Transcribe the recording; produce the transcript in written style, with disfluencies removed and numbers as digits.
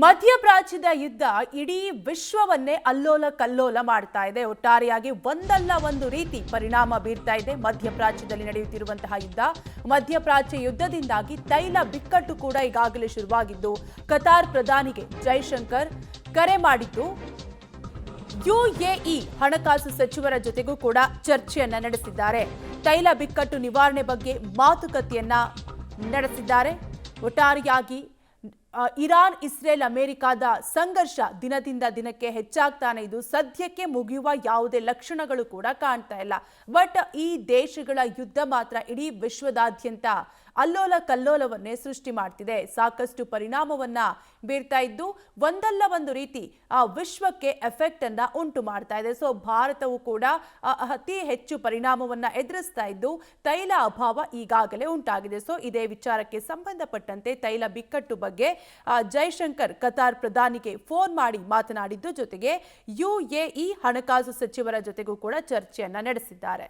ಮಧ್ಯಪ್ರಾಚ್ಯದ ಯುದ್ಧ ಇಡೀ ವಿಶ್ವವನ್ನೇ ಅಲ್ಲೋಲ ಕಲ್ಲೋಲ ಮಾಡ್ತಾ ಇದೆ. ಒಟ್ಟಾರೆಯಾಗಿ ಒಂದಲ್ಲ ಒಂದು ರೀತಿ ಪರಿಣಾಮ ಬೀರ್ತಾ ಇದೆ ಮಧ್ಯಪ್ರಾಚ್ಯದಲ್ಲಿ ನಡೆಯುತ್ತಿರುವಂತಹ ಯುದ್ಧ. ಮಧ್ಯಪ್ರಾಚ್ಯ ಯುದ್ಧದಿಂದಾಗಿ ತೈಲ ಬಿಕ್ಕಟ್ಟು ಕೂಡ ಈಗಾಗಲೇ ಶುರುವಾಗಿದ್ದು, ಕತಾರ್ ಪ್ರಧಾನಿಗೆ ಜೈಶಂಕರ್ ಕರೆ ಮಾಡಿದ್ದು. ಯುಎಇ ಹಣಕಾಸು ಸಚಿವರ ಜೊತೆಗೂ ಕೂಡ ಚರ್ಚೆಯನ್ನ ನಡೆಸಿದ್ದಾರೆ. ತೈಲ ಬಿಕ್ಕಟ್ಟು ನಿವಾರಣೆ ಬಗ್ಗೆ ಮಾತುಕತೆಯನ್ನ ನಡೆಸಿದ್ದಾರೆ. ಒಟ್ಟಾರೆಯಾಗಿ ಇರಾನ್, ಇಸ್ರೇಲ್, ಅಮೆರಿಕಾದ ಸಂಘರ್ಷ ದಿನದಿಂದ ದಿನಕ್ಕೆ ಹೆಚ್ಚಾಗ್ತಾನೆ ಇದು. ಸದ್ಯಕ್ಕೆ ಮುಗಿಯುವ ಯಾವುದೇ ಲಕ್ಷಣಗಳು ಕೂಡ ಕಾಣ್ತಾ ಇಲ್ಲ. ಬಟ್ ಈ ದೇಶಗಳ ಯುದ್ಧ ಮಾತ್ರ ಇಡೀ ವಿಶ್ವದಾದ್ಯಂತ ಅಲ್ಲೋಲ ಕಲ್ಲೋಲವನ್ನೇ ಸೃಷ್ಟಿ ಮಾಡ್ತಿದೆ. ಸಾಕಷ್ಟು ಪರಿಣಾಮವನ್ನ ಬೀರ್ತಾ ಇದ್ದು, ಒಂದಲ್ಲ ಒಂದು ರೀತಿ ವಿಶ್ವಕ್ಕೆ ಎಫೆಕ್ಟ್ ಅನ್ನ ಉಂಟು ಮಾಡ್ತಾ ಇದೆ. ಸೊ ಭಾರತವು ಕೂಡ ಅತಿ ಹೆಚ್ಚು ಪರಿಣಾಮವನ್ನ ಎದುರಿಸ್ತಾ ಇದ್ದು, ತೈಲ ಅಭಾವ ಈಗಾಗಲೇ ಉಂಟಾಗಿದೆ. ಸೊ ಇದೇ ವಿಚಾರಕ್ಕೆ ಸಂಬಂಧಪಟ್ಟಂತೆ ತೈಲ ಬಿಕ್ಕಟ್ಟು ಬಗ್ಗೆ ಜೈಶಂಕರ್ ಕತಾರ್ ಪ್ರಧಾನಿಗೆ ಫೋನ್ ಮಾಡಿ ಮಾತನಾಡಿದ್ದು, ಜೊತೆಗೆ ಯುಎಇ ಹಣಕಾಸು ಸಚಿವರ ಜೊತೆಗೂ ಕೂಡ ಚರ್ಚೆಯನ್ನ ನಡೆಸಿದ್ದಾರೆ.